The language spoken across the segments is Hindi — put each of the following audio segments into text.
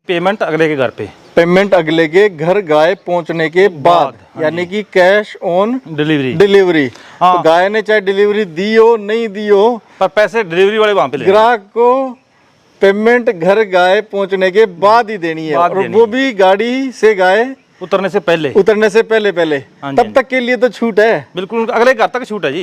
पेमेंट अगले के घर पे, पेमेंट अगले के घर गाय पहुंचने के बाद, यानी कि कैश ऑन डिलीवरी। तो गाय ने चाहे डिलीवरी दी हो नहीं दी हो, पर पैसे डिलीवरी वाले वहाँ पे ले ग्राहक को पेमेंट घर गाय पहुंचने के बाद ही देनी है, और वो भी गाड़ी से गाय उतरने से पहले पहले। तब तक के लिए तो छूट है, बिल्कुल अगले घर तक छूट है जी।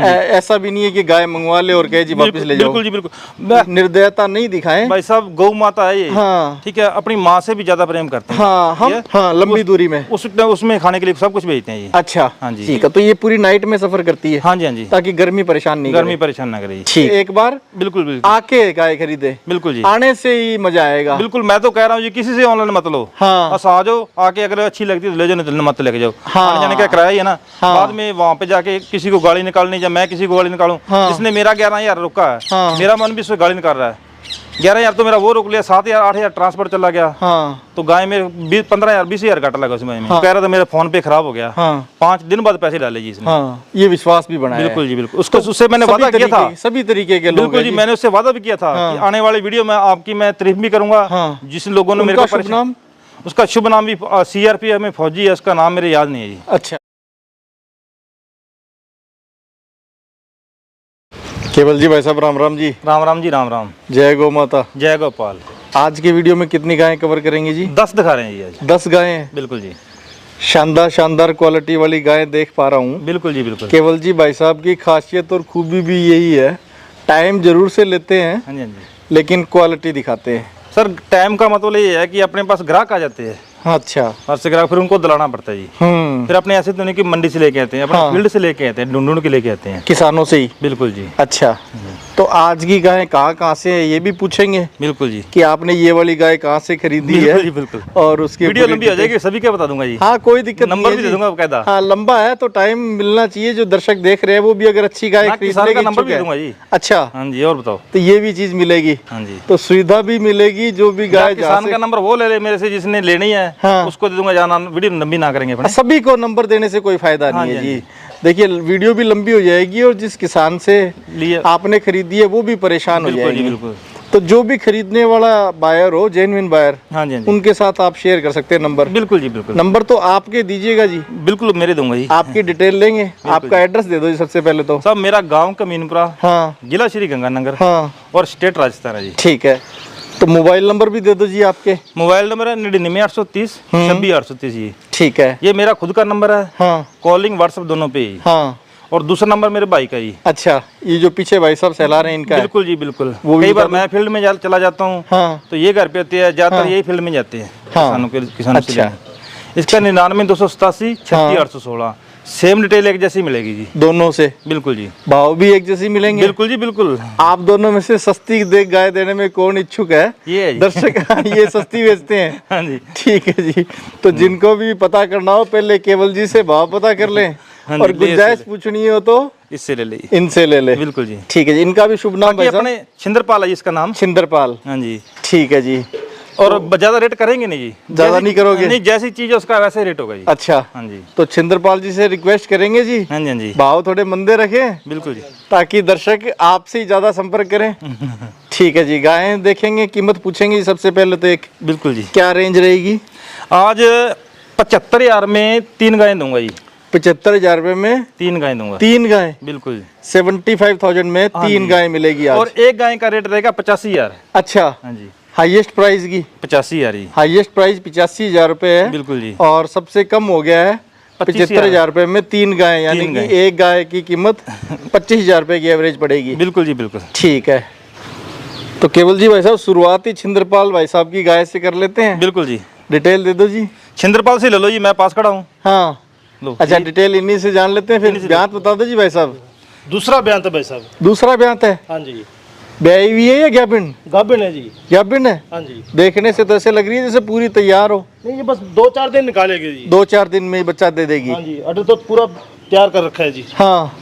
ऐसा भी नहीं है कि गाय मंगवा ले और कहे जी वापस ले जाओ। बिल्कुल जी बिल्कुल, निर्दयता नहीं दिखाएं भाई साहब। गौ माता है ये, हाँ ठीक है, अपनी माँ से भी ज्यादा प्रेम करते हैं। हाँ हम, हाँ लंबी दूरी में उसमें खाने के लिए सब कुछ भेजते हैं ये। अच्छा हाँ जी, ठीक है। तो ये पूरी नाइट में सफर करती है? हाँ जी, हाँ जी, ताकि गर्मी परेशान नहीं ना करे। ठीक, एक बार बिल्कुल बिल्कुल आके गाय खरीदे, बिल्कुल जी, आने से ही मजा आएगा। बिल्कुल, मैं तो कह रहा हूँ जी, किसी से ऑनलाइन मत लो, हाँ बस आ जाओ, आके अगर अच्छी लगती है तो ले जाओ, नहीं तो मत लेके जाओ। हाँ, आने जाने का किराया ही है ना। हाँ, बाद में वहाँ पे जाके किसी को गाड़ी निकालनी, या मैं किसी को गाड़ी निकालूं, हाँ, इसने मेरा 11,000 रोका है, हाँ, मेरा मन भी इससे गाड़ी निकाल रहा है, 11,000 तो मेरा वो रोक लिया, 7,000 8,000 ट्रांसफर चला गया। हाँ, तो गाय में 15,000 20,000 काटा लगा उसमें। हाँ, कह रहा था मेरे फोन पे खराब हो गया। हाँ, 5 दिन बाद पैसे डाले जी इसने। हाँ, ये विश्वास भी बनाया। बिल्कुल जी बिल्कुल, उससे मैंने वादा किया था, सभी तरीके के लोग। बिल्कुल जी, मैंने उससे वादा भी किया था कि आने वाली वीडियो में आपकी मैं तारीफ भी करूंगा। जिस लोगों ने मेरे को नाम, उसका शुभ नाम भी CRPF में फौजी है, उसका नाम मेरे याद नहीं है जी। अच्छा, केवल जी भाई साहब, राम राम जी। राम राम जी, राम राम। जय गौ माता, जय गोपाल। आज की वीडियो में कितनी गायें कवर करेंगे जी? 10 दिखा रहे हैं जी आज। 10 गायें? बिल्कुल जी, शानदार क्वालिटी वाली गायें देख पा रहा हूँ। बिल्कुल जी बिल्कुल। केवल जी भाई साहब की खासियत और खूबी भी यही है, टाइम जरूर से लेते हैं, हाँ जी, हाँ जी, लेकिन क्वालिटी दिखाते हैं। सर टाइम का मतलब ये है कि अपने पास ग्राहक आ जाते हैं, अच्छा, और से ग्राहक फिर उनको दिलाना पड़ता है जी। फिर अपने ऐसे तो नहीं कि मंडी से लेके आते हैं, अपने फील्ड से लेके आते हैं, ढूंढ के लेके आते हैं, किसानों से ही। बिल्कुल जी। अच्छा, तो आज की गाय कहाँ से है ये भी पूछेंगे? बिल्कुल जी, कि आपने ये वाली गाय कहाँ से खरीदी है? जी बिल्कुल। और उसकी वीडियो लंबी हो जाएगी, सभी क्या बता दूंगा जी। हाँ कोई दिक्कत नहीं, नंबर भी दे दूंगा बकायदा। हाँ लंबा है तो टाइम मिलना चाहिए, जो दर्शक देख रहे हैं वो भी अगर अच्छी गाय खरीदने का नंबर भी दे दूंगा जी। अच्छा, हाँ जी, और बताओ। तो ये भी चीज मिलेगी? हाँ जी, तो सुविधा भी मिलेगी, जो भी गाय किसान का नंबर वो ले ले मेरे से, जिसने लेनी है उसको दे दूंगा, जाना वीडियो लंबी ना करेंगे अपने। सभी को नंबर देने से कोई फायदा नहीं है जी। देखिए वीडियो भी लंबी हो जाएगी, और जिस किसान से आपने खरीदी है वो भी परेशान हो जाएगी। बिल्कुल। तो जो भी खरीदने वाला बायर हो, जेन्युइन बायर, हाँ जी, उनके साथ आप शेयर कर सकते हैं नंबर। बिल्कुल जी बिल्कुल। नंबर तो आपके दीजिएगा जी? बिल्कुल मेरे दूंगा जी। आपकी डिटेल लेंगे, आपका एड्रेस दे दो जी सबसे पहले तो। सब मेरा गाँव कमीनपुरा, हाँ, जिला श्री गंगानगर, हाँ, और स्टेट राजस्थान है जी। ठीक है, तो मोबाइल नंबर भी दे दो जी आपके। मोबाइल नंबर है 99 830 26 830 जी। ठीक है, ये मेरा खुद का नंबर है। हाँ, कॉलिंग व्हाट्सएप दोनों पे ही। हाँ, और दूसरा नंबर मेरे भाई का ही। अच्छा, ये जो पीछे भाई साहब सहला रहे हैं इनका? बिल्कुल जी बिल्कुल। कई बार मैं फील्ड में चला जाता हूँ। हाँ, तो ये घर पे होते हैं, ज्यादातर यही फील्ड में जाते हैं किसानों से। इसका 99 287 36 816। सेम डिटेल एक जैसी मिलेगी जी दोनों से। बिल्कुल जी, भाव भी एक जैसी मिलेंगे। बिल्कुल जी बिल्कुल। आप दोनों में से सस्ती देख गाय देने में कौन इच्छुक है? ये दर्शक ये सस्ती बेचते हैं। हाँ जी, ठीक है जी। तो जिनको भी पता करना हो पहले केवल जी से भाव पता कर लें। हाँ, और गुंजाइश पूछनी हो तो इससे ले ले, इनसे ले ले। बिल्कुल जी, ठीक है जी। इनका भी शुभ नाम अपने छिंदरपाल है इसका नाम, छिंदरपाल। हाँ जी, ठीक है जी। और ज्यादा रेट करेंगे नहीं जी, ज्यादा नहीं करोगे? नहीं, जैसी चीज है उसका वैसे रेट होगा जी। अच्छा, हाँ जी। तो छिंदरपाल जी से रिक्वेस्ट करेंगे जी, हाँ जी, हाँ जी, भाव थोड़े मंदे रखें। बिल्कुल जी, ताकि दर्शक आपसे ही ज्यादा संपर्क करें। ठीक है जी, गायें देखेंगे, कीमत पूछेंगे सबसे पहले तो एक। बिल्कुल जी, क्या रेंज रहेगी? आज 75,000 में 3 गायें दूंगा जी। 75,000 रुपए में 3 गायें दूंगा। 3 गायें? बिल्कुल। 75,000 में 3 गायें मिलेगी आज। और एक गाय का रेट रहेगा 85,000। अच्छा, हाँ जी। हाईएस्ट प्राइस की 85,000 ही, हाईएस्ट प्राइस 85,000 रुपए है। बिल्कुल जी। और सबसे कम हो गया है 75,000 रुपए में 3 गायें, यानी कि एक गाय की कीमत 25,000 रुपए की एवरेज पड़ेगी। बिल्कुल जी बिल्कुल, ठीक है। तो केवल जी भाई साहब शुरुआती छिंदरपाल भाई साहब की गाय से कर लेते हैं। बिल्कुल जी, डिटेल दे दो जी। छिंदरपाल से ले लो जी, मैं पास खड़ा हूँ। हाँ लो, अच्छा डिटेल इन्हीं से जान लेते हैं, फिर ब्यांत बता दो जी भाई साहब। दूसरा ब्यांत है भाई साहब। दूसरा ब्यांत है? हाँ जी। ब्याई हुई है या गाभिन? गाभिन है जी। गाभिन है? हाँ जी। देखने से तो ऐसे लग रही है जैसे पूरी तैयार हो। नहीं, ये बस 2-4 दिन निकालेगी जी। 2-4 दिन में ही बच्चा दे देगी? हाँ जी, ऑर्डर तो पूरा तैयार कर रखा है जी। हाँ,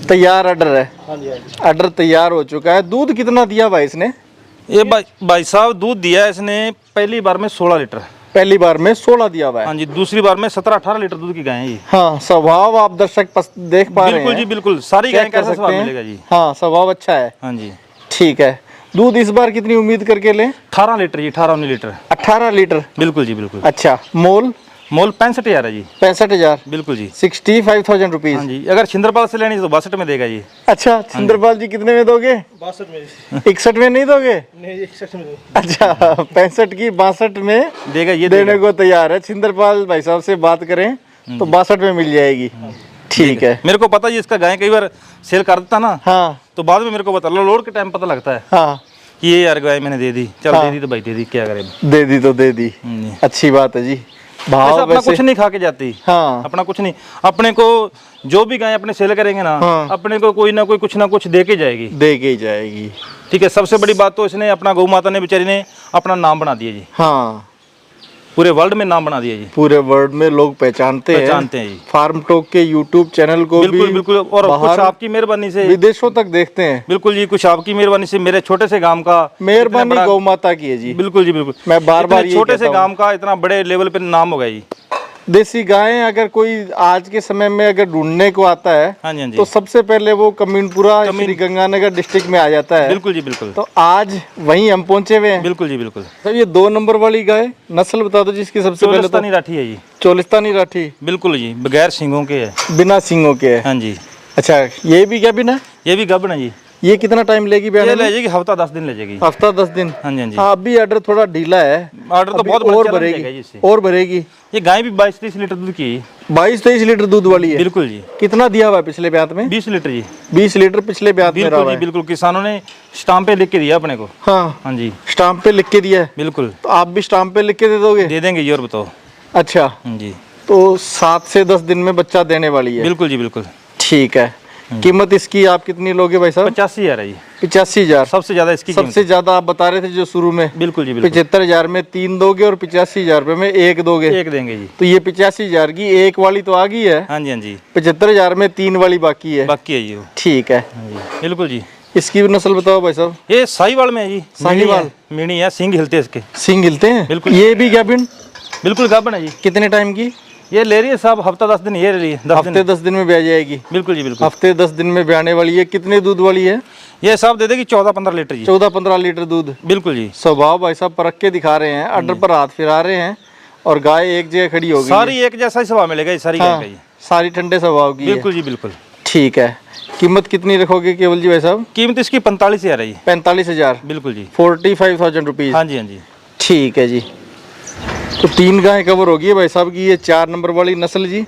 तैयार ऑर्डर है। हाँ जी, ऑर्डर तैयार हो चुका है। दूध कितना दिया भाई इसने? ये भाई साहब दूध दिया इसने पहली बार में 16 लीटर। पहली बार में 16 दिया हुआ है? हाँ जी। दूसरी बार में 17-18 लीटर दूध की गाय है। हाँ, स्वभाव आप दर्शक देख पा रहे हैं। बिल्कुल जी बिल्कुल, सारी गाय का स्वभाव मिलेगा जी। हाँ, स्वभाव अच्छा है। हाँ जी, ठीक है। दूध इस बार कितनी उम्मीद करके लें? 18 लीटर जी, 18-19 लीटर। 18 लीटर? बिल्कुल जी बिल्कुल। अच्छा, मोल? मोल 65,000 है जी। 65,000? बिल्कुल जी। 65,000 रुपीज। हाँ जी, अगर छिंदरपाल से लेनी तो 62 में देगा जी। अच्छा, छिंदरपाल जी कितने में दोगे? 62 में। 61 में नहीं दोगे? नहीं, 61 में। अच्छा, 65 की 62 में देगा ये, देने को तैयार है। छिंदरपाल भाई साहब से बात करें तो 62 में मिल जाएगी। ठीक है। मेरे को पता जी, इसका गाय कई बार सेल कर देता ना, हाँ, तो बाद में मेरे को पता लोड के टाइम पता लगता है हाँ, कि ये यार गाय मैंने दे दी, चल हाँ। दे दी तो भाई दे दी, क्या करे। दे दी तो दे दी, अच्छी बात है जी। भाव अपना वैसे कुछ नहीं खा के जाती। हाँ, अपना कुछ नहीं, अपने को जो भी गाय अपने सेल करेंगे ना, हाँ। अपने को कोई ना कोई कुछ ना कुछ दे के जाएगी। दे के ही जाएगी। ठीक है, सबसे बड़ी बात तो इसने अपना गौ माता ने बेचारी ने अपना नाम बना दिया जी, हाँ, पूरे वर्ल्ड में नाम बना दिया जी, पूरे वर्ल्ड में लोग पहचानते हैं जी। फार्म टॉक के यूट्यूब चैनल को बिल्कुल भी बिल्कुल, और कुछ बाहर आपकी मेहरबानी से विदेशों तक देखते हैं। बिल्कुल जी, कुछ आपकी मेहरबानी से मेरे छोटे से गांव का मेहरबानी इतना बड़ा- गौ माता की है जी। बिल्कुल जी बिल्कुल, मैं बार-बार इतने ये छोटे से कहता हूँ। गांव का इतना बड़े लेवल पे नाम हो गया जी। देसी गायें अगर कोई आज के समय में अगर ढूंढने को आता है हाँ जी, हाँ जी। तो सबसे पहले वो कमीनपुरा श्री गंगानगर डिस्ट्रिक्ट में आ जाता है। बिल्कुल जी बिल्कुल। तो आज वहीं हम पहुंचे हुए हैं। बिल्कुल जी बिल्कुल। सर, ये 2 नंबर वाली गाय नस्ल बता दो जिसकी सबसे पहले तो। चोलिस्तानी राठी है जी। चोलिस्तानी राठी? बिल्कुल जी, बगैर सींगों के है। बिना सींगों के है? हाँ जी। अच्छा, ये भी क्या बिना? ये भी गबन है जी। ये कितना टाइम लेगी ये ब्याने ले में? जाएगी हफ्ता 10 दिन ले जाएगी। हफ्ता 10 दिन? हाँ जी, हाँ जी। हाँ, अभी ऑर्डर थोड़ा ढीला है। ऑर्डर तो अभी बहुत और बड़ा चलन भरेगी, जाएगा जी इससे। और भरेगी। ये गाय भी 22-23 लीटर दूध की है। 22-23 लीटर दूध वाली है? बिल्कुल जी। कितना दिया हुआ है पिछले ब्यात में? 20 लीटर जी। 20 लीटर पिछले ब्यात में रहा बिल्कुल हुआ जी है। बिल्कुल, किसानों ने स्टाम्प पे लिख के दिया अपने को। हाँ, हाँ जी, स्टाम्प पे लिख के दिया है। बिल्कुल। तो आप भी स्टाम्प पे लिख के दे दोगे? दे देंगे जी, और बताओ। अच्छा, हाँ जी, तो 7 से 10 दिन में बच्चा देने वाली है? बिल्कुल जी बिल्कुल। ठीक है। कीमत इसकी आप कितनी लोगे भाई साहब? 85,000 है जी। 85,000? सबसे ज्यादा इसकी कीमत। सबसे ज्यादा आप बता रहे थे जो शुरू में। बिल्कुल जी बिल्कुल। 75,000 में 3 दोगे और 85,000 रुपए में 1 दोगे। एक देंगे जी। तो ये 85,000 की 1 वाली तो आ गई है। हाँ जी, हाँ जी। 75,000 में 3 वाली बाकी है। बाकी है जी वो। ठीक है। हाँ जी, बिल्कुल जी। इसकी भी नस्ल बताओ भाई साहब। ये साहिवाल में है जी। साहिवाल? मीणी है, सींग हिलते हैं इसके। सींग हिलते हैं? बिल्कुल। ये भी गैबिन? बिल्कुल गाबन है जी। कितने टाइम की? ये ले रही है साहब हफ्ता 10 दिन, ये ले रही है 10 हफ्ते दिन। 10 दिन में ब्याह जाएगी? बिल्कुल जी बिल्कुल। हफ्ते 10 दिन में ब्याने वाली है। कितने दूध वाली है? ये साहब दे देगी 14-15 लीटर जी। 14-15 लीटर दूध? बिल्कुल जी। स्वभाव भाई साहब परख के दिखा रहे हैं, अड्डर पर हाथ फिरा रहे हैं और गाय एक जगह खड़ी हो गई है। सारी एक जैसा ही स्वभाव मिलेगा ये सारी गाय हाँ, का जी। सारी ठंडे स्वभाव की है। बिल्कुल जी बिल्कुल। ठीक है। कीमत कितनी रखोगे केवल जी भाई साहब? कीमत इसकी 45,000 है जी। 45,000? बिल्कुल जी। 45,000 रुपीज? हाँ जी, हाँ जी। ठीक है जी। तो 3 गाय कवर होगी भाई साहब की। ये 4 नंबर वाली नस्ल जी?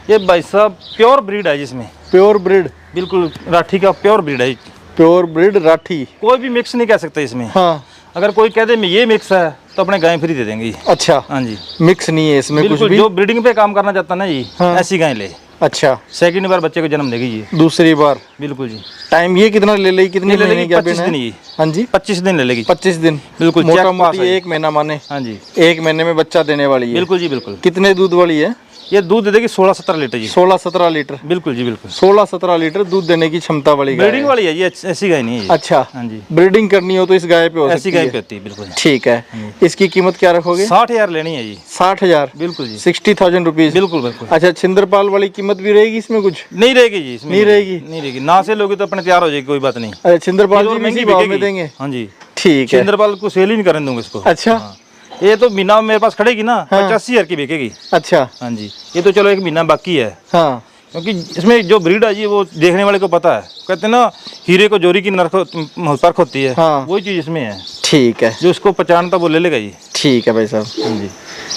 ये भाई साहब प्योर ब्रीड है जिसमें। Pure breed? बिल्कुल, राठी का प्योर ब्रीड है। Pure breed Rathi? कोई भी मिक्स नहीं कह सकते इसमें। हाँ। अगर कोई कह दे मैं ये मिक्स है तो अपने गाय फ्री दे देंगे। अच्छा, हाँ जी, मिक्स नहीं है इसमें कुछ बिल्कुल। भी? जो ब्रीडिंग पे काम करना चाहता ना जी, हाँ। ऐसी गाय ले। अच्छा, सेकंड बार बच्चे को जन्म देगी जी। दूसरी बार? बिल्कुल जी। टाइम ये कितना ले लेगी? कितने ये ले महीने लेगी की 25 दिन ही। हाँ जी, 25 दिन ले लेगी। 25 दिन? बिल्कुल, मोटा चेक पास मोटी है। 1 महीना माने? हाँ जी, 1 महीने में बच्चा देने वाली है? बिल्कुल जी बिल्कुल। कितने दूध वाली है? ये दूध दे देगी 16-17 लीटर जी। 16-17 लीटर? बिल्कुल जी बिल्कुल। 16-17 लीटर दूध देने की क्षमता वाली गाय ब्रीडिंग है। वाली है ये, ऐसी गाय नहीं है ये। अच्छा, हाँ जी, ब्रीडिंग करनी हो तो इस गाय पे हो ऐसी सकती गाय है? पे होती है बिल्कुल। ठीक है। इसकी कीमत क्या रखोगे? 60,000 लेनी है जी। 60,000? बिल्कुल जी। 60,000 रुपीज? बिल्कुल बिल्कुल। अच्छा, छिंदरपाल वाली कीमत भी रहेगी इसमें कुछ? नहीं रहेगी जी इसमें। नहीं रहेगी? नहीं रहेगी। ना से लोगे तो अपने तैयार हो जाएगी, कोई बात नहीं। अच्छा, छिंदरपाल और जी भी महंगी इसी भाव में बिकेगी। देंगे? हाँ जी, ठीक है। छिंदरपाल को सेल ही नहीं करने दूंगा इसको। अच्छा। हाँ। ये तो महीना मेरे पास खड़ेगी ना, हाँ। 85,000 की बिकेगी। अच्छा। हाँ जी, ये तो चलो 1 महीना बाकी है, हाँ। क्योंकि इसमें जो ब्रीड है जी वो देखने वाले को पता है। कहते हैं ना हीरे को जोरी की परख होती है, हाँ। वही चीज़ इसमें है। ठीक है। जो उसको पहचानता वो ले लेगा जी। ठीक है भाई साहब। हाँ जी,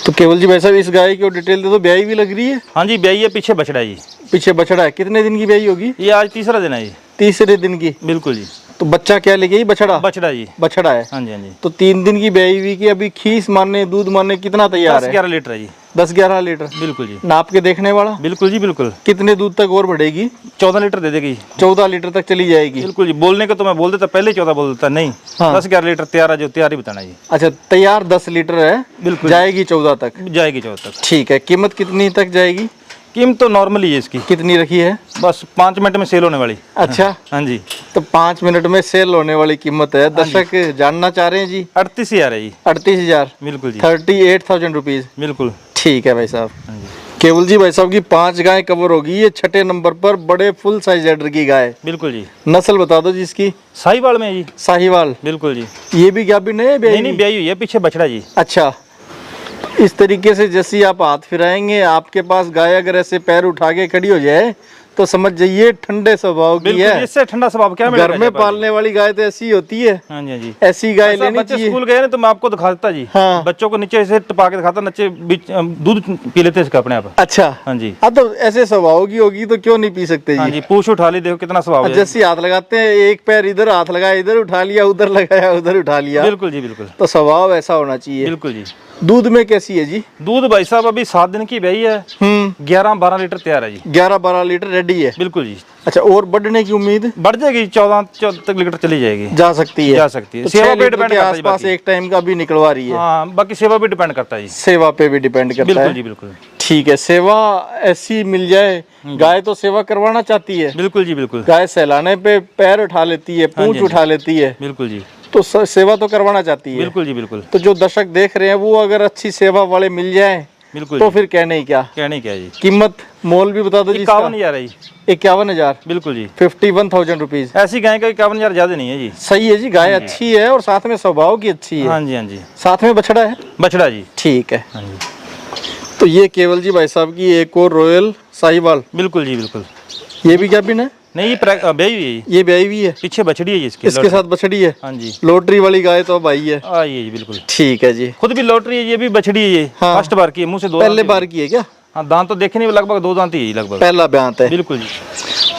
तो केवल जी भाई साहब इस गाय की डिटेल दे दो। ब्याई भी लग रही है? हाँ जी, ब्याई है, पीछे बछड़ा है जी। पीछे बछड़ा है? कितने दिन की ब्याई होगी? ये आज तीसरा दिन है जी। तीसरे दिन की? बिल्कुल जी। तो बच्चा क्या लेके? बछड़ा? बछड़ा जी। बछड़ा है? हाँ जी, हाँ जी। तो 3 दिन की ब्याई हुई की अभी खीस मारने दूध मारने कितना तैयार है? 10-11 लीटर है जी। 10-11 लीटर? बिल्कुल जी। नाप के देखने वाला? बिल्कुल जी बिल्कुल। कितने दूध तक और बढ़ेगी? 14 लीटर दे देगी। 14 लीटर तक चली जाएगी? बिल्कुल जी। बोलने को तो मैं बोल देता, पहले 14 बोल देता, नहीं। हाँ। 10-11 लीटर तैयार है, जो तैयार ही बताना जी। अच्छा, तैयार 10 लीटर है, बिल्कुल। जाएगी 14 तक? जाएगी 14 तक। ठीक है। कीमत कितनी तक जाएगी? कीमत तो नॉर्मली है इसकी, कितनी रखी है? बस 5 मिनट में सेल होने वाली। अच्छा, हाँ जी। तो 5 मिनट में सेल होने वाली कीमत है। दर्शक जानना चाह रहे हैं जी। 38,000 है जी। 38,000? बिल्कुल जी। 38,000 रुपीज? बिल्कुल। ठीक है भाई साहब। हाँ जी। केवल जी भाई साहब की 5 गाय कवर होगी, ये छठे नंबर पर बड़े फुल साइज हेडर की गाय। बिल्कुल जी। नस्ल बता दो जी इसकी। साहिवाल में जी। साहिवाल। बिल्कुल जी। ये भी क्या भी नहीं नहीं नहीं ब्याई हुई है, पीछे बछड़ा जी। अच्छा, इस तरीके से जैसे आप हाथ फिराएंगे आपके पास गाय अगर ऐसे पैर उठा के खड़ी हो जाए तो समझ जाइए ठंडे स्वभाव की है। इससे ठंडा स्वभाव क्या मिलेगा? घर में पालने वाली गाय तो ऐसी होती है। हाँ जी, हाँ जी। ऐसी गाय लेनी चाहिए। स्कूल गए ना तो मैं आपको दिखा देता जी। हाँ। बच्चों को नीचे से टपा के दिखाता, नीचे दूध पी लेते इसका अपने आप। अच्छा। हाँ जी। हाँ तो ऐसे स्वभाव की होगी तो क्यों नहीं पी सकते जी? हाँ जी, पूछ उठा ली, देखो कितना स्वभाव है। जैसे हाथ लगाते हैं, एक पैर इधर हाथ लगाया इधर उठा लिया, उधर लगाया उधर उठा लिया। बिल्कुल जी बिल्कुल। तो स्वभाव ऐसा होना चाहिए। बिल्कुल जी। दूध में कैसी है जी? दूध भाई साहब अभी 7 दिन की ब्याई है। 11-12 लीटर तैयार है जी। 11-12 लीटर रेडी है। बिल्कुल जी। अच्छा, और बढ़ने की उम्मीद? बढ़ जाएगी, 14 तक लीटर चली जाएगी। जा सकती है। जा सकती है। तो सेवा पे डिपेंड करता है। आसपास एक टाइम का भी निकलवा रही है। हाँ, बाकी सेवा पे डिपेंड करता है जी। सेवा पे भी डिपेंड करता है। बिल्कुल जी बिल्कुल। ठीक है, सेवा ऐसी मिल जाए। गाय तो सेवा करवाना चाहती है। बिल्कुल जी बिल्कुल। गाय सहलाने पे पैर उठा लेती है, पूंछ उठा लेती है। बिल्कुल जी। तो सेवा तो करवाना चाहती है। बिल्कुल जी बिल्कुल। तो जो दर्शक देख रहे हैं वो अगर अच्छी सेवा वाले मिल जाए बिल्कुल तो फिर कहने ही क्या। कहने क्या जी। कीमत मोल भी बता दो जी। 51,000 है जी। 51,000। बिल्कुल जी। 51,000 रुपीज। ऐसी गाय का 51,000 ज्यादा नहीं है जी। सही है जी, गाय अच्छी है और साथ में स्वभाव की अच्छी है। हाँ जी, हाँ जी। साथ में बछड़ा है। बछड़ा जी। ठीक है। हाँ जी। तो ये केवल जी भाई साहब की एक और रॉयल साहिवाल। बिल्कुल जी बिल्कुल। ये भी क्या बिन है? नहीं, ये ब्याई हुई है। ये ब्याई हुई है। पीछे बछड़ी है जी इसके साथ बछड़ी है। हाँ जी। लॉटरी वाली गाय तो अब आई है। आई है जी बिल्कुल। ठीक है जी। खुद भी लॉटरी है, ये भी बछड़ी है। ये फर्स्ट बार की है, मुंह से 2 पहले बार की है क्या? हाँ, दांत तो देखे नहीं, लगभग 2 दांत ही है लगभग। पहला ब्यांत है। बिल्कुल जी।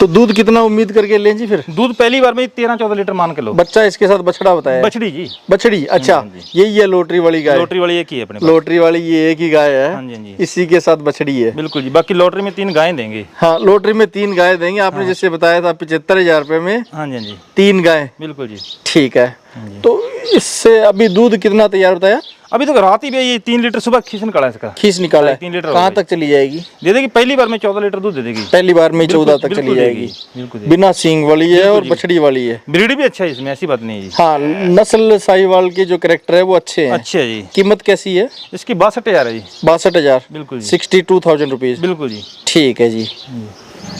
तो दूध कितना उम्मीद करके लें जी फिर? दूध पहली बार में 13-14 लीटर मान के लो। बच्चा इसके साथ बछड़ा बताया? बछड़ी जी। बछड़ी। अच्छा, यही है लॉटरी वाली गाय? लॉटरी वाली एक ही है अपने पास। लॉटरी वाली ये एक ही गाय है। हाँ जी, हाँ जी। इसी के साथ बछड़ी है। बिल्कुल जी। बाकी लॉटरी में 3 गायें देंगे। हाँ, लॉटरी में 3 गाय देंगे। आपने जैसे बताया था 75,000 रुपए में। हाँ जी, हाँ जी। 3 गाय। बिल्कुल जी। ठीक है। तो इससे अभी दूध कितना तैयार बताया? अभी तो रात ही भी ये 3 लीटर सुबह खींच निकाला इसका। खींच निकाला है। 3 लीटर कहाँ तक चली जाएगी? दे देगी, पहली बार में 14 लीटर दूध दे देगी। पहली बार में 14 तक चली जाएगी। बिल्कुल। बिना सींग वाली है और बछड़ी वाली है। ब्रीड भी अच्छा है इसमें, ऐसी बात नहीं है जी। हाँ, नस्ल साहिवाल के जो कैरेक्टर है वो अच्छे हैं। अच्छे है जी। कीमत कैसी है? इसकी 62,000 है जी। 62,000। बिल्कुल जी। 62,000 रुपीज। बिल्कुल जी। ठीक है जी।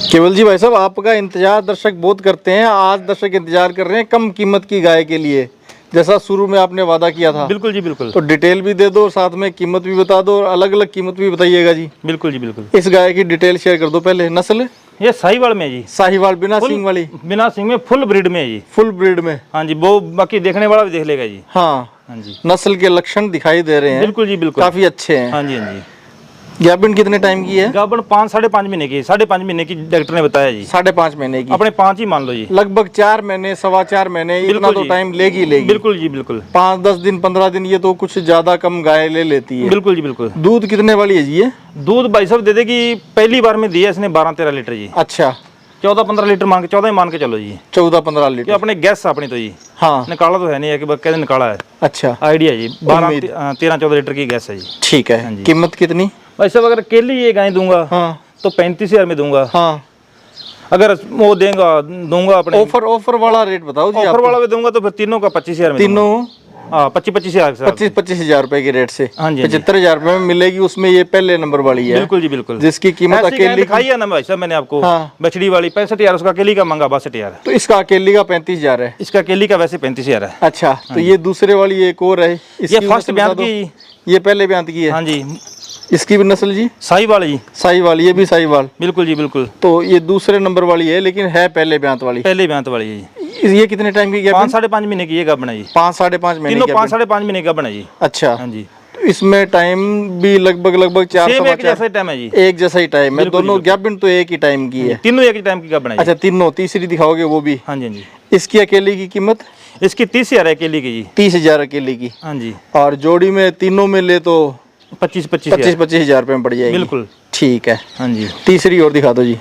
केवल जी भाई साहब, आपका इंतजार दर्शक बहुत करते हैं। आज दर्शक इंतजार कर रहे हैं कम कीमत की गाय के लिए, जैसा शुरू में आपने वादा किया था। बिल्कुल जी बिल्कुल। तो डिटेल भी दे दो, साथ में कीमत भी बता दो, और अलग अलग कीमत भी बताइएगा जी। बिल्कुल जी बिल्कुल। इस गाय की डिटेल शेयर कर दो पहले। नस्ल? ये साहिवाल में है जी। साहिवाल बिना सींग वाली? बिना सींग में, फुल ब्रीड में है जी। फुल ब्रीड में? हाँ जी, वो बाकी देखने वाला भी देख लेगा जी। हाँ। हाँ जी। नस्ल के लक्षण दिखाई दे रहे हैं। बिल्कुल जी बिल्कुल। काफी अच्छे हैं। हाँ जी, हाँ जी। गाभिन कितने टाइम की है? गाभिन 5-5.5 महीने की। 5.5 महीने की डॉक्टर ने बताया जी। 5.5 महीने की? अपने 5 ही मान लो जी। लगभग 4 महीने 4.25 महीने इतना तो टाइम लेगी। बिल्कुल जी बिल्कुल। 5-10 दिन 15 दिन ये तो कुछ ज्यादा कम गाय ले लेती है। बिल्कुल जी बिल्कुल। दूध कितने वाली है जी ये? दूध भाई साहब दे देगी, पहली बार में दिया इसने 12-13 लीटर जी। अच्छा। 14-15 लीटर मान के, 14 ही मान के चलो जी। 14-15 लीटर। अपने गैस अपनी तो जी। हाँ। निकाला तो है नहीं है कि कैसे निकाला है। अच्छा। आइडिया जी। 13-14 लीटर की गैस है जी। ठीक है। कीमत कितनी? भाई साहब अगर अकेली ये गाय दूंगा तो 35,000 में दूंगा। हाँ। अगर वो दूंगा अपने ऑफर वाला रेट बताओ जी। ऑफर वाला भी दूंगा तो फिर तीनों का 25,000 में। तीनों? हाँ, 25,000 रुपए की रेट से। हाँ जी। 75,000 रुपए में मिलेगी। उसमें ये पहले नंबर वाली है। बिल्कुल जी बिल्कुल। जिसकी कीमत अकेली दिखाई है ना भाई साहब मैंने आपको। हाँ। बछड़ी वाली 65,000, उसका अकेली का मंगा 62,000। तो इसका अकेली का 35,000 है। इसका अकेली का वैसे 35,000 है। अच्छा। तो ये दूसरे वाली एक और है। ये फर्स्ट ब्यांत की। ये पहले ब्यांत की है। हाँ जी। इसकी भी नस्ल जी? साहिवाल जी। साहिवाल। ये भी साहिवाल? बिल्कुल जी बिल्कुल। तो ये दूसरे नंबर वाली है लेकिन है पहले ब्यांत वाली। पहले ब्यांत वाली है जी। ये कितने टाइम की? 5-5.5 महीने की ये गाभिन है जी। 5-5.5 महीने की? 5-5.5 महीने का बना जी। अच्छा। हाँ जी। तो इसमें टाइम भी लगभग 4 एक जैसा टाइम है जी। एक जैसा ही टाइम है दोनों। गाभिन तो एक ही टाइम की है? तीनों एक ही टाइम की गाभिन है। अच्छा, तीनों? तीसरी दिखाओगे वो भी? हाँ जी, हाँ जी। इसकी अकेली की कीमत? इसकी 30,000 है अकेली की जी। 30,000 अकेली की? हाँ जी। और जोड़ी में तीनों में ले तो 25,000 रुपए में पड़ जाएगी। बिल्कुल। ठीक है। हाँ जी। तीसरी और दिखा दो जी।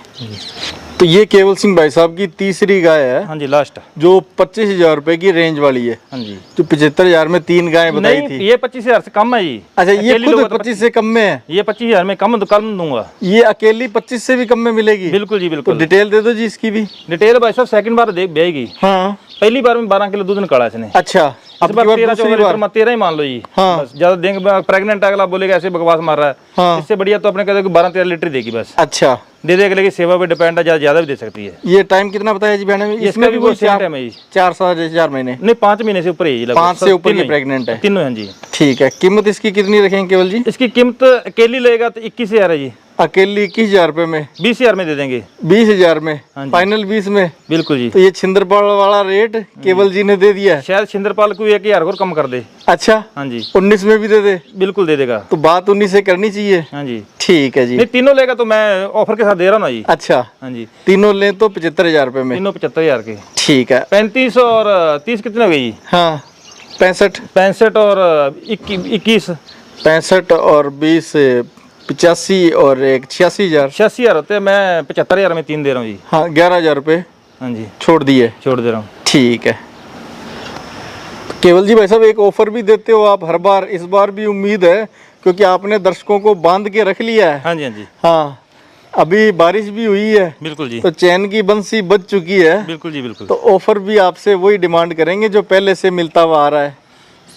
तो ये केवल सिंह भाई साहब की तीसरी गाय है। हाँ जी, लास्ट, जो 25,000 रुपए की रेंज वाली है। हाँ जी। जो 75,000 में 3 गाय बताई थी। ये 25,000 से कम है जी। अच्छा, ये खुद 25 से कम में है? ये 25,000 में कम दूंगा। ये अकेली 25 से भी कम में मिलेगी? बिल्कुल जी बिल्कुल। तो डिटेल दे दो जी इसकी भी। डिटेल भाई साहब सेकंड बार देगी। हाँ। पहली बार में 12 किलो दूध निकाला इसने। अच्छा। अब 13-14 लीटर में 13 ही मान लो जी। बस ज्यादा देंगे, प्रेग्नेंट अगला बोलेगा ऐसे बकवास मार रहा है, इससे बढ़िया तो अपने कहते हैं 12-13 लीटर देगी बस। अच्छा, दे देगा, लेकिन सेवा पे डिपेंड है, ज्यादा भी दे सकती है। ये टाइम कितना बताया जी बहन? इसमें भी वो सेम टाइम है जी, 4 महीने नहीं 5 महीने से ऊपर ही, 5 से ऊपर की प्रेग्नेंट है, तीनों हैं जी। ठीक है। कीमत इसकी कितनी रखेंगे केवल जी? इसकी कीमत अकेली लेगा तो 21,000 है जी। अकेली 21,000 रुपए में? 20,000 में दे देंगे। 20,000 में फाइनल? 20 में? बिल्कुल जी। तो ये छिंदरपाल वाला रेट केवल जी ने दे दिया है? शायद छिंदरपाल को 1,000 और कम कर दे। अच्छा, हाँ जी। 19 में भी दे दे? बिल्कुल दे देगा। तो बात 19 से करनी चाहिए। हाँ जी, ठीक है जी। नहीं तीनों लेगा तो मैं ऑफर के साथ दे रहा हूँ ना जी। अच्छा, हाँ जी, तीनों लें तो 75,000 रुपए में? तीनों 75,000 के। ठीक है। 35 और 30 कितने हो गई? हाँ, 65 और 21, 65 और 20 85 और एक 86,000। 86,000 होते हैं, मैं 75,000 में 3 दे रहा हूँ जी। हाँ, 11,000 रुपए हाँ जी, छोड़ दिए? छोड़ दे रहा हूँ। ठीक है। केवल जी भाई साहब, एक ऑफर भी देते हो आप हर बार, इस बार भी उम्मीद है क्योंकि आपने दर्शकों को बांध के रख लिया है। हाँ जी, हाँ जी। हाँ, अभी बारिश भी हुई है, बिल्कुल जी, तो चैन की बंसी बज चुकी है। बिल्कुल जी, बिल्कुल। तो ऑफर भी आपसे वही डिमांड करेंगे जो पहले से मिलता हुआ आ रहा है।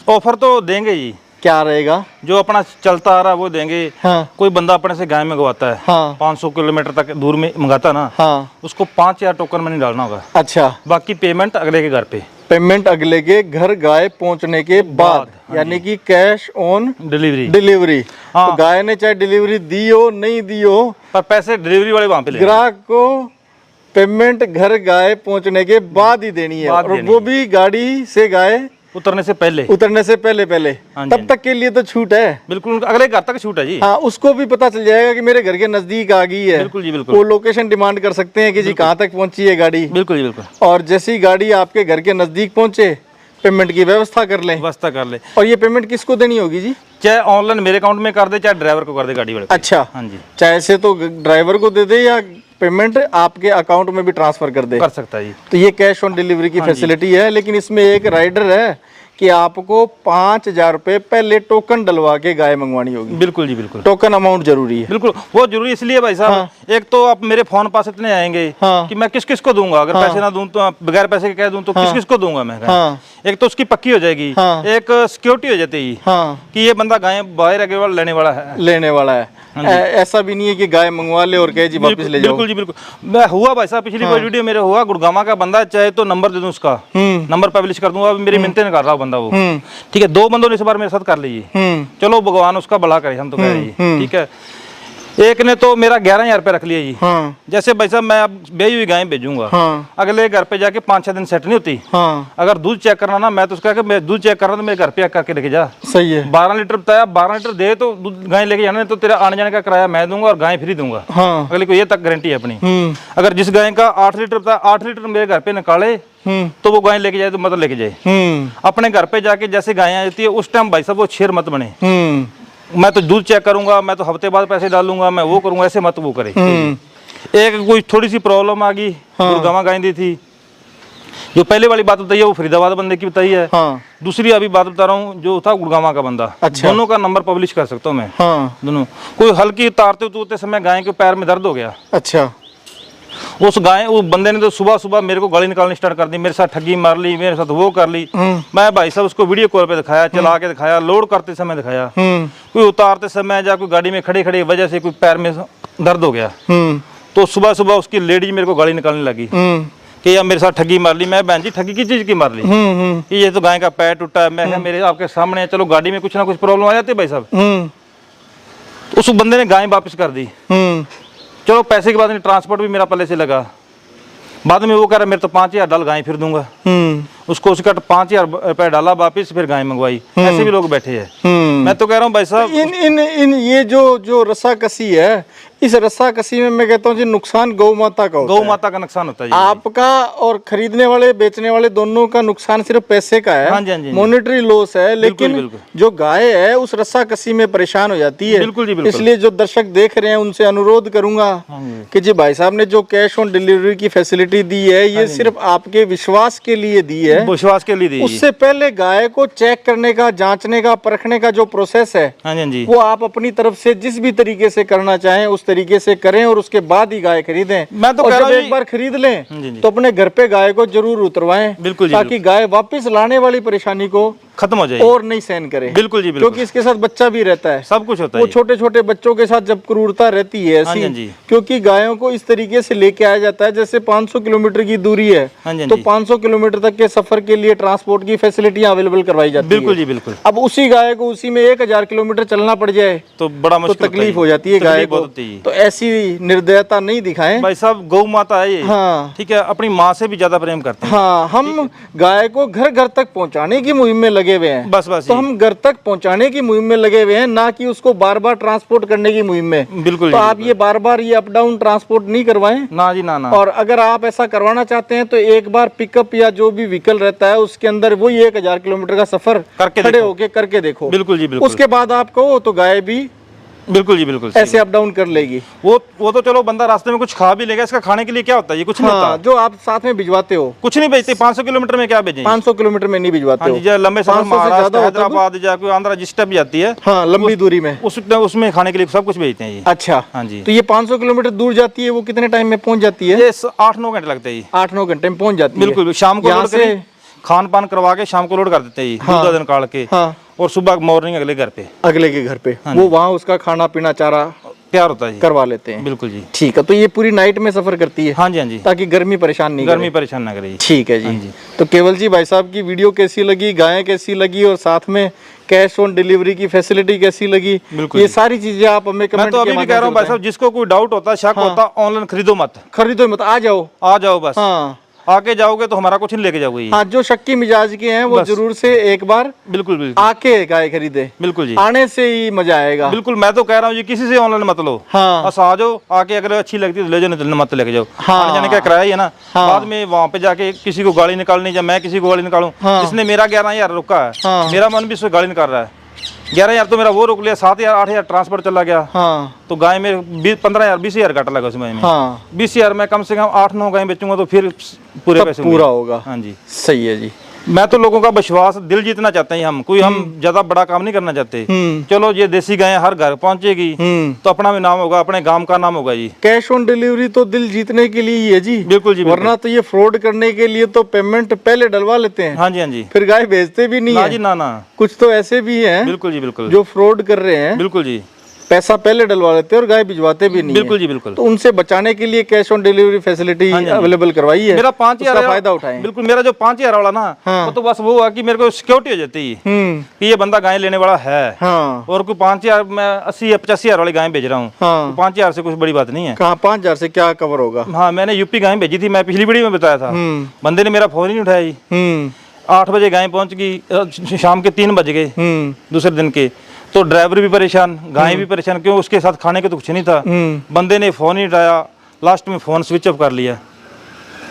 ऑफर तो देंगे जी। क्या रहेगा? जो अपना चलता आ रहा है वो देंगे। हाँ। कोई बंदा अपने से गाय मंगवाता है, हाँ। 500 किलोमीटर तक दूर में मंगाता है ना, हाँ। उसको 5,000 टोकन में नहीं डालना होगा। अच्छा, बाकी पेमेंट अगले के घर पे। पेमेंट अगले के घर गाय पहुंचने के बाद, यानी कि कैश ऑन डिलीवरी। हाँ। तो गाय ने चाहे डिलीवरी दी हो नहीं दी हो, पर पैसे डिलीवरी वाले वहाँ पे ले, ग्राहक को पेमेंट घर गाय पहुंचने के बाद ही देनी है, और वो भी गाड़ी से गाय उतरने से पहले। पहले। तब तक के लिए तो छूट है। बिल्कुल, अगले घर तक छूट है जी। हाँ, उसको भी पता चल जाएगा कि मेरे घर के नजदीक आ गई है। बिल्कुल जी, बिल्कुल। वो लोकेशन डिमांड कर सकते हैं कि जी कहाँ तक पहुंची है गाड़ी। बिल्कुल जी, बिल्कुल। और जैसी गाड़ी आपके घर के नजदीक पहुंचे, पेमेंट की व्यवस्था कर लें। और ये पेमेंट किसको देनी होगी जी? चाहे ऑनलाइन मेरे अकाउंट में कर दे, चाहे ड्राइवर को कर दे गाड़ी वाले। अच्छा, हाँ जी। चाहे से तो ड्राइवर को दे दे या पेमेंट आपके अकाउंट में भी ट्रांसफर कर दे, कर सकता है जी। तो ये कैश ऑन डिलीवरी की फैसिलिटी है। लेकिन इसमें एक राइडर है कि आपको 5,000 रुपए पहले टोकन डलवा के गाय मंगवानी होगी। बिल्कुल जी, बिल्कुल। टोकन अमाउंट जरूरी है। बिल्कुल, वो जरूरी इसलिए भाई साहब। हाँ। एक तो आप मेरे फोन पास इतने आएंगे कि मैं किस किस को दूंगा, अगर पैसे ना दूं तो बगैर पैसे के कह दूं तो किस किस को दूंगा मैं। एक तो उसकी पक्की हो जाएगी, एक सिक्योरिटी हो जाती है कि ये बंदा गाय बाहर आगे लेने वाला है। ऐसा भी नहीं है कि गाय मंगवा ले और कहे जी वापस ले जाओ। बिल्कुल जी, बिल्कुल। मैं हुआ भाई साहब, पिछली वीडियो मेरे हुआ, गुड़गामा का बंदा, चाहे तो नंबर दे दूं उसका, नंबर पब्लिश कर दूंगा, मेरी मिन्नतें कर रहा बंदा वो। ठीक है, 2 बंदों ने इस बार मेरे साथ कर ली। चलो भगवान उसका भला करे, हम तो कह रहे हैं। ठीक है, एक ने तो मेरा 11,000 रुपये रख लिया जी। जैसे भाई साहब मैं अब बेची हुई गाय भेजूंगा, अगले घर पे जाके 5-6 दिन सेट नहीं होती। अगर दूध चेक करना ना, मैं तो उसका मैं दूध चेक कर रहा हूँ तो मेरे घर पे करके लेके जा। सही है। 12 लीटर बताया, 12 लीटर दे तो दूध गाय लेके जाना, तो तेरा आने जाने का किराया मैं दूंगा और गाय फ्री दूंगा। अगले को ये तक गारंटी है अपनी। अगर जिस गाय का 8 लीटर बताया, 8 लीटर मेरे घर पे निकाले तो वो गाय लेके जाए तो मतलब लेके जाए। अपने घर पे जाके जैसे गाय आ जाती है उस टाइम भाई साहब वो शेर मत बने, मैं तो दूध चेक करूंगा, मैं तो हफ्ते बाद पैसे डालूंगा, मैं वो करूंगा, ऐसे मत वो करे। एक कोई थोड़ी सी प्रॉब्लम आ गई, गुड़गामा गाय दी थी, जो पहले वाली बात बताई है वो फरीदाबाद बंदे की बताई है। दूसरी अभी बात बता रहा हूँ जो था गुड़गामा का बंदा। अच्छा। दोनों का नंबर पब्लिश कर सकता हूँ मैं। दोनों कोई हल्की तारते उतरते समय गाय के पैर में दर्द हो गया। अच्छा, उस बंदे ने तो सुबह सुबह मेरे को गाली निकालनी स्टार्ट कर दी, मेरे साथ ठगी मार ली, मेरे साथ वो कर ली। मैं भाई साहब उसको वीडियो कॉल पे दिखाया, चला के दिखाया, लोड करते समय दिखाया, कोई उतारते समय या कोई गाड़ी में खड़े खड़े वजह से कोई पैर में दर्द हो गया, तो सुबह सुबह उसकी लेडी मेरे को गाली निकालने लगी कि यार मेरे साथ ठगी मार ली। मैं बहन जी ठगी किस चीज की मार ली, कि ये तो गाय का पैर टूटा है। मैं कहा मेरे आपके सामने है, चलो गाड़ी में कुछ ना कुछ प्रॉब्लम आ जाती है भाई साहब। उस बंदे ने गाय वापस कर दी। चलो पैसे के बाद ट्रांसपोर्ट भी मेरा पहले से लगा, बाद में वो कह रहा मेरे तो 5,000 डाल गाय फिर दूंगा। उसको उसका 5,000 रुपए डाला वापिस, फिर गाय मंगवाई। ऐसे भी लोग बैठे हैं। मैं तो कह रहा हूँ भाई साहब इन ये जो रस्साकसी है, इस रस्साकसी में मैं कहता हूँ जी नुकसान गौ माता का होता है। गौ माता का नुकसान होता है आपका और खरीदने वाले बेचने वाले दोनों का नुकसान सिर्फ पैसे का है। हाँ जी, हाँ जी, मॉनेटरी लॉस है। लेकिन जो गाय है उस रस्साकसी में परेशान हो जाती है। बिल्कुल जी, बिल्कुल। इसलिए जो दर्शक देख रहे हैं उनसे अनुरोध करूंगा कि जी भाई साहब ने जो कैश ऑन डिलीवरी की फैसिलिटी दी है, ये सिर्फ आपके विश्वास के लिए दी है। है, विश्वास के लिए दी है। उससे पहले गाय को चेक करने का, जांचने का, परखने का जो प्रोसेस है, हाँ जी, हाँ जी, वो आप अपनी तरफ से जिस भी तरीके से करना चाहें उस तरीके से करें और उसके बाद ही गाय खरीदें। मैं तो और कह जब रहा हूँ एक बार खरीद लें जी, जी। तो अपने घर पे गाय को जरूर उतरवाएं, बिल्कुल जी, ताकि गाय वापस लाने वाली परेशानी को खत्म हो जाए और नहीं सहन करे। बिल्कुल जी, बिल्कुल, क्योंकि इसके साथ बच्चा भी रहता है, सब कुछ होता वो है। छोटे छोटे बच्चों के साथ जब क्रूरता रहती है हाँ जी, ऐसी, हाँ जी। क्योंकि गायों को इस तरीके से लेके आया जाता है जैसे 500 किलोमीटर की दूरी है, हाँ जी, हाँ तो जी। 500 किलोमीटर तक के सफर के लिए ट्रांसपोर्ट की फैसिलिटियां अवेलेबल करवाई जाती है। बिल्कुल जी, बिल्कुल। अब उसी गाय को उसी में 1000 किलोमीटर चलना पड़ जाए तो बड़ा तो मुश्किल तकलीफ हो जाती है गाय तकलीफ को। बहुत होती है। तो ऐसी निर्दयता नहीं दिखाएं। भाई साहब, गौ माता है ये, हाँ ठीक है, अपनी माँ से भी ज्यादा प्रेम करते हैं। हाँ, हम गाय को घर घर तक पहुंचाने की मुहिम में लगे हुए हैं। बस बस तो ये। हम घर तक पहुंचाने की मुहिम में लगे हुए हैं, ना कि उसको बार बार ट्रांसपोर्ट करने की मुहिम में। बिल्कुल तो जी, आप ये बार बार ये अप डाउन ट्रांसपोर्ट नहीं करवाएं। ना जी, ना। और अगर आप ऐसा करवाना चाहते हैं तो एक बार पिकअप या जो भी व्हीकल रहता है उसके अंदर वही 1000 किलोमीटर का सफर करके खड़े देखो। होके करके देखो। बिल्कुल जी, बिल्कुल। उसके बाद आप कहो तो गाय भी बिल्कुल जी, बिल्कुल। ऐसे अप डाउन कर लेगी। वो तो चलो, बंदा रास्ते में कुछ खा भी लेगा, इसका खाने के लिए क्या होता है? ये कुछ नहीं हाँ, होता, जो आप साथ में भिजवाते हो। कुछ नहीं बेचते। 500 किलोमीटर में क्या बेचेंगे? 500 किलोमीटर में नहीं भिजवाते हाँ हो। जी, जो लंबे सफर 500 से महाराष्ट्र, ज्यादा होता है हैदराबाद या कोई आंध्रा जिस टाइप जाती है, हाँ, लंबी दूरी में। उसमें खाने के लिए सब कुछ बेचते हैं ये। अच्छा, हाँ जी। तो ये 500 किलोमीटर दूर जाती है, वो कितने टाइम में पहुंच जाती है? ये 8-9 घंटे लगते हैं ये। 8-9 घंटे में पहुंच जाती है। बिल्कुल, शाम को यहाँ लोड से करी, खान पान करवा के शाम को लोड कर देते हैं ये, हाँ। 2 दिन काट के, हाँ, और सुबह मॉर्निंग अगले घर पे अगले के घर पे हाँ वो वहाँ उसका खाना पीना चारा तैयार होता है जी। करवा लेते हैं। बिल्कुल जी। ठीक है, तो ये पूरी नाइट में सफर करती है हाँ जी, हाँ जी, ताकि गर्मी परेशान नहीं गर्मी करे। परेशान ना करे जी। ठीक है हाँ जी। जी। तो केवल जी भाई साहब की वीडियो कैसी लगी, गायें कैसी लगी और साथ में कैश ऑन डिलीवरी की फैसिलिटी कैसी लगी, बिल्कुल ये जी। सारी चीजें आप हमें मैं कमेंट तो अभी के भी कह माध्यम रहा हूँ से भाई साहब, जिसको कोई डाउट होता है, शक होता है, ऑनलाइन खरीदो मत, बताएं। खरीदो मत, आ जाओ। आ जाओ बस। हाँ आके जाओगे तो हमारा कुछ नहीं लेके जाओगे ये। हाँ, जो शक्की मिजाज के हैं वो बस। जरूर से एक बार बिल्कुल बिल्कुल आके गाय खरीदे। बिल्कुल जी, आने से ही मजा आएगा। बिल्कुल। मैं तो कह रहा हूँ जी, किसी से ऑनलाइन मत लो, हाँ बस आ जाओ, आके अगर अच्छी लगती है तो ले जाओ, नहीं तो मत लेके जाओ। हाँ। आने जाने का किराया ही है ना। हाँ। बाद में वहाँ पे जाके किसी को गाड़ी निकालनी, या मैं किसी को गाड़ी निकालूं, हाँ। जिसने मेरा 11,000 रुका है, हाँ। मेरा मन भी उससे गाड़ी निकाल रहा है, 11,000 तो मेरा वो रोक लिया, 7,000 8,000 ट्रांसपोर्ट चला गया, हाँ तो गाय में 15,000 20,000 घाटा लगा उसमें। हाँ, 20,000 में कम से कम 8-9 गाय बेचूंगा तो फिर पूरे तब पैसे पूरा होंगे। होगा। हाँ जी। सही है जी। मैं तो लोगों का विश्वास, दिल जीतना चाहते हैं हम, कोई हम ज्यादा बड़ा काम नहीं करना चाहते। चलो, ये देसी गाय हर घर पहुंचेगी तो अपना भी नाम होगा, अपने गांव का नाम होगा जी। कैश ऑन डिलीवरी तो दिल जीतने के लिए ही है जी। बिल्कुल जी, बिल्कुल। वरना तो ये फ्रॉड करने के लिए तो पेमेंट पहले डलवा लेते हैं, हाँ जी, हाँ जी, फिर गाय भेजते भी नहीं ना है। जी, ना। कुछ तो ऐसे भी हैं बिल्कुल जी, बिल्कुल, जो फ्रॉड कर रहे हैं, बिल्कुल जी, पैसा पहले डलवा लेते हैं और गाय भिजवाते भी नहीं बिल्कुल है। जी, बिल्कुल। तो उनसे बचाने के लिए कैश ऑन डिलीवरी फैसिलिटी हाँ जी, हाँ जी। अवेलेबल करवाई है। मेरा 5,000 उसका फायदा उठाएं। बिल्कुल। मेरा जो 5,000 वाला ना, हाँ। वो तो बस वो है कि मेरे को सिक्योरिटी हो जाती है कि ये बंदा गाय लेने वाला है। हाँ और कोई 5,000, मैं 80 या 85,000 वाली गाय भेज रहा हूँ, हाँ। तो 5,000 से कुछ बड़ी बात नहीं है। कहाँ 5,000 से क्या कवर होगा? हाँ, मैंने यूपी गाय भेजी थी, मैं पिछली वीडियो में बताया था। बंदे ने मेरा फोन ही नहीं उठाया जी। 8 बजे गाय पहुंच गई, शाम के 3 बज गए दूसरे दिन के, तो ड्राइवर भी परेशान, गाय भी परेशान, क्यों, उसके साथ खाने को तो कुछ नहीं था। बंदे ने फोन ही उठाया, लास्ट में फोन स्विच ऑफ कर लिया।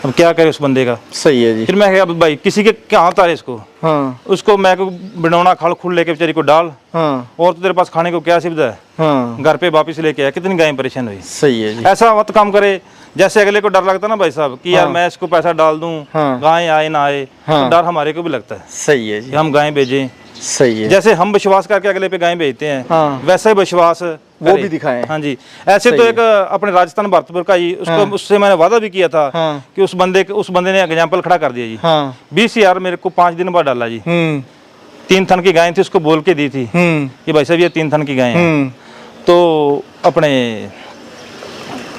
अब क्या करे उस बंदे का। सही है जी। फिर मैं कहा, भाई किसी के क्या होता है इसको, हाँ उसको मैं को बनौना खड़ खुल लेके बेचारी को डाल, हाँ और तो तेरे पास खाने को क्या सुविधा है, हाँ, घर पे वापिस लेके आया। कितनी गाय परेशान हुई। सही है जी। ऐसा मत काम करे जैसे अगले को डर लगता ना भाई साहब, कि यार मैं इसको पैसा डाल दूं, हाँ। गाय आए ना आए, तो डर हमारे को भी लगता है सही है कि जी। हम गाय भेजें। सही है। जैसे हम विश्वास करके अगले पे गाय भेजते हैं, हाँ। वैसे ही विश्वास वो भी दिखाएं। हाँ जी। ऐसे तो एक अपने राजस्थान भरतपुर का ही, उसको उससे मैंने वादा भी किया था हाँ। कि उस बंदे ने एग्जाम्पल खड़ा कर दिया जी। हाँ 20,000 मेरे को 5 दिन बाद डाला जी। 3 थन की गाय थी, उसको बोल के दी थी कि भाई साहब ये 3 थन की गाय है, तो अपने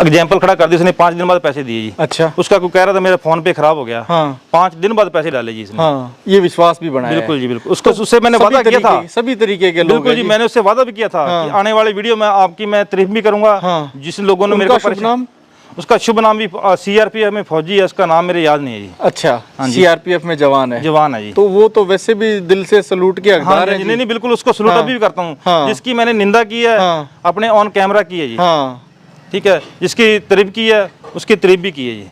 एग्जाम्पल खड़ा कर दिया उसने। 5 दिन बाद पैसे दिए जी। अच्छा। उसका कोई कह रहा था मेरे फोन पे खराब हो गया, हाँ 5 दिन बाद पैसे डाले जी इसने। हाँ, ये विश्वास भी बनाया। बिल्कुल जी, बिल्कुल। उससे मैंने वादा किया था, सभी तरीके के लोग बिल्कुल जी, मैंने उससे वादा भी किया था कि आने वाली वीडियो में आपकी मैं तारीफ भी करूंगा। हाँ। जिस लोगों ने मेरे को शुभ नाम, उसका शुभ नाम भी सीआरपीएफ में फौजी है, उसका नाम मेरे याद नहीं है जी। अच्छा, सीआरपीएफ में जवान है। जवान है जी। तो वो तो वैसे भी दिल से सलूट के हाँ हकदार जी, है जी। नहीं बिल्कुल, उसको सलूट अभी भी करता हूँ। हाँ। जिसकी मैंने निंदा की है अपने ऑन कैमरा की है जी। हाँ ठीक है, जिसकी तारीफ की है उसकी तारीफ भी की है जी।